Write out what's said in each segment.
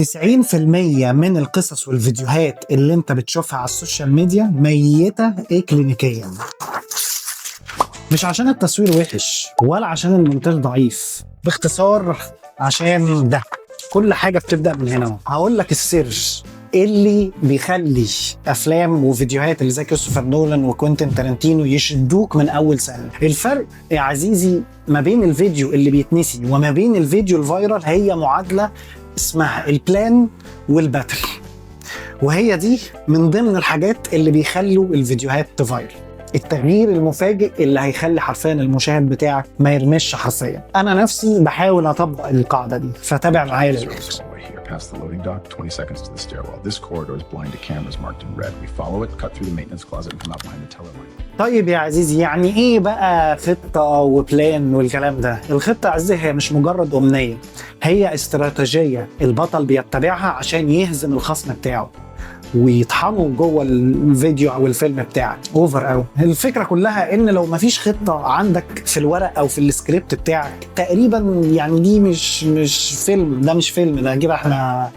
90% من القصص والفيديوهات اللي انت بتشوفها على السوشيال ميديا ميتة اكلينيكيا. مش عشان التصوير وحش ولا عشان المونتاج ضعيف، باختصار عشان ده كل حاجة بتبدأ من هنا. هقول لك السر اللي بيخلي افلام وفيديوهات اللي زي كريستوفر نولان وكوينتين تارانتينو يشدوك من اول سنه. الفرق يا عزيزي ما بين الفيديو اللي بيتنسي وما بين الفيديو الفايرال هي معادله اسمها البلان والباتل، وهي دي من ضمن الحاجات اللي بيخلوا الفيديوهات تفايرل. التغيير المفاجئ اللي هيخلي حرفيا المشاهد بتاعك ما يرمش حرفيا. انا نفسي بحاول اطبق القاعده دي، فتابع معايا للاخر. Past the loading dock, 20 seconds to the stairwell. This corridor is blind to cameras marked in red. We follow it, cut through the maintenance closet, and come out behind the teller line. طيب يا عزيزي، يعني ايه بقى خطة وبلان والكلام ده؟ الخطة يا عزيزي هي مش مجرد أمنية، هي استراتيجية البطل بيتبعها عشان يهزم الخصم بتاعه ويطحنوا جوه الفيديو او الفيلم بتاعك. اوفر قوي. الفكره كلها ان لو مفيش خطه عندك في الورق او في السكريبت بتاعك تقريبا، يعني دي مش فيلم، ده مش فيلم، ده كده احنا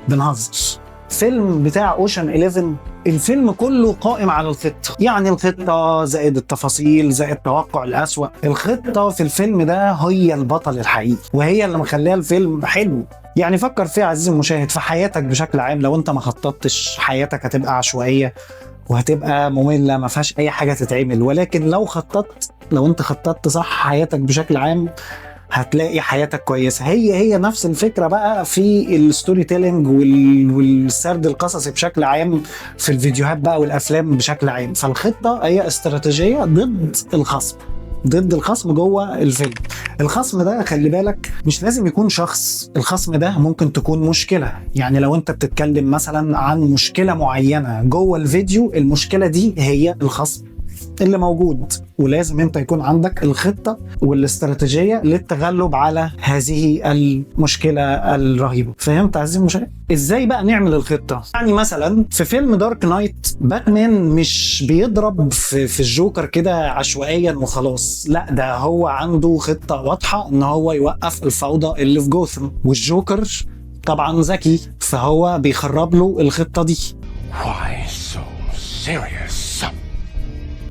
بنهزر. فيلم بتاع اوشن 11، الفيلم كله قائم على الخطه، يعني الخطه زائد التفاصيل زائد توقع الأسوأ. الخطه في الفيلم ده هي البطل الحقيقي وهي اللي مخليها الفيلم حلو. يعني فكر فيها عزيزي المشاهد، في حياتك بشكل عام لو انت ما خططتش حياتك هتبقى عشوائيه وهتبقى ممله ما فيهاش اي حاجه تتعمل. ولكن لو انت خططت صح حياتك بشكل عام هتلاقي حياتك كويسه. هي نفس الفكره بقى في الستوري تيلينج والسرد القصصي بشكل عام في الفيديوهات بقى والافلام بشكل عام. فالخطه هي استراتيجيه ضد الخصم جوه الفيلم. الخصم ده خلي بالك مش لازم يكون شخص، الخصم ده ممكن تكون مشكله. يعني لو انت بتتكلم مثلا عن مشكله معينه جوه الفيديو، المشكله دي هي الخصم اللي موجود، ولازم انت يكون عندك الخطة والاستراتيجية للتغلب على هذه المشكلة الرهيبة. فهمت عزيزي المشاهد؟ ازاي بقى نعمل الخطة؟ يعني مثلا في فيلم دارك نايت، باتمان مش بيضرب في الجوكر كده عشوائيا وخلاص، لا ده هو عنده خطة واضحة ان هو يوقف الفوضى اللي في جوثم، والجوكر طبعا ذكي فهو بيخرب له الخطة دي. Why so serious?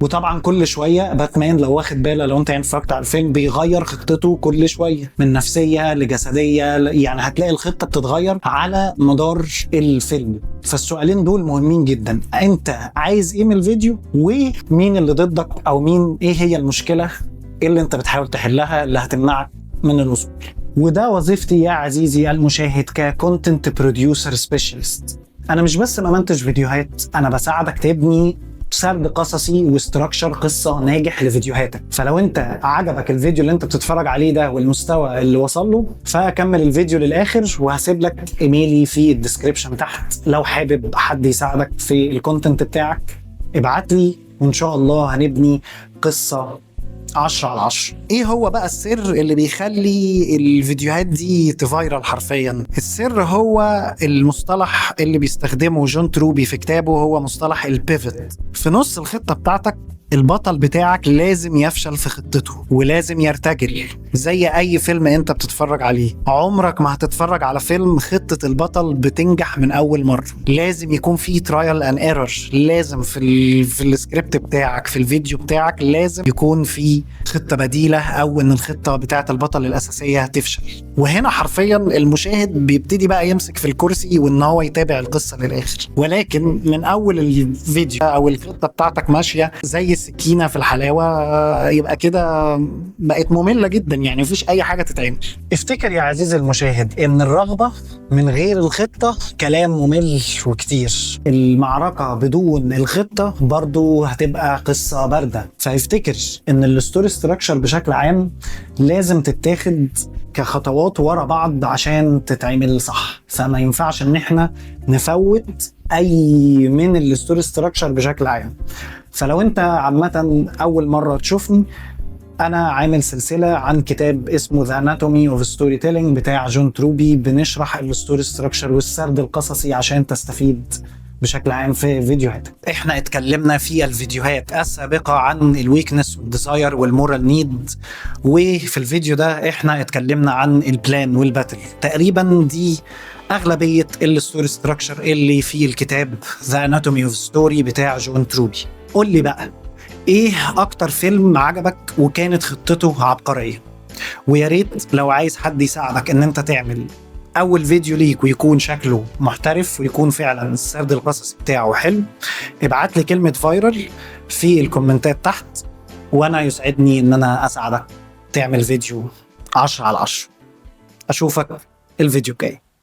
وطبعا كل شويه باتمان لو واخد باله، لو انت اتفرجت على الفيلم، بيغير خطته كل شويه من نفسيه لجسديه، يعني هتلاقي الخطه بتتغير على مدار الفيلم. فالسؤالين دول مهمين جدا، انت عايز ايه من الفيديو ومين اللي ضدك او ايه هي المشكله اللي انت بتحاول تحلها اللي هتمنعك من الوصول. وده وظيفتي يا عزيزي المشاهد ككونتنت بروديوسر سبيشالست. انا مش بس بمنتج فيديوهات، انا بساعدك تبني سرد قصصي واستراكشر قصه ناجح لفيديوهاتك. فلو انت عجبك الفيديو اللي انت بتتفرج عليه ده والمستوى اللي وصل له، فكمل الفيديو للاخر، وهسيب لك ايميلي في الديسكريبشن تحت. لو حابب حد يساعدك في الكونتنت بتاعك ابعت لي، وان شاء الله هنبني قصه 10/10. ايه هو بقى السر اللي بيخلي الفيديوهات دي تفايرل حرفيا؟ السر هو المصطلح اللي بيستخدمه جون تروبي في كتابه، هو مصطلح البيفت. في نص الخطة بتاعتك البطل بتاعك لازم يفشل في خطته ولازم يرتجل. زي اي فيلم انت بتتفرج عليه، عمرك ما هتتفرج على فيلم خطة البطل بتنجح من اول مرة. لازم يكون في ترايل اند ايرور، لازم في السكريبت بتاعك في الفيديو بتاعك لازم يكون في خطة بديلة او ان الخطة بتاعت البطل الاساسية تفشل. وهنا حرفيا المشاهد بيبتدي بقى يمسك في الكرسي وان هو يتابع القصة للاخر. ولكن من اول الفيديو او الخطة بتاعتك ماشية زي السكينة في الحلاوة، يبقى كده بقت مملة جدا، يعني مفيش اي حاجة تتعمل. افتكر يا عزيزي المشاهد ان الرغبة من غير الخطة كلام ممل وكتير. المعركة بدون الخطة برضو هتبقى قصة باردة. فافتكر ان الستوري ستراكشر بشكل عام لازم تتاخد كخطوات ورا بعض عشان تتعمل صح. فما ينفعش ان احنا نفوت اي من الستوري ستراكشر بشكل عام. فلو انت عامة اول مرة تشوفني، انا عامل سلسلة عن كتاب اسمه The Anatomy of Storytelling بتاع جون تروبي، بنشرح الستوري ستراكشر والسرد القصصي عشان تستفيد بشكل عام في فيديوهاتك. احنا اتكلمنا في الفيديوهات السابقة عن الويكنس والديزاير والمورال نيد، وفي الفيديو ده احنا اتكلمنا عن البلان والباتل. تقريبا دي اغلبيه الستوري ستراكشر اللي في الكتاب ذا اناتومي اوف ستوري بتاع جون تروبي. قول لي بقى ايه اكتر فيلم عجبك وكانت خطته عبقريه؟ ويا ريت لو عايز حد يساعدك ان انت تعمل اول فيديو ليك ويكون شكله محترف ويكون فعلا السرد القصصي بتاعه حلو، ابعت لي كلمه فايرال في الكومنتات تحت، وانا يسعدني ان انا اساعدك تعمل فيديو 10/10. اشوفك الفيديو الجاي.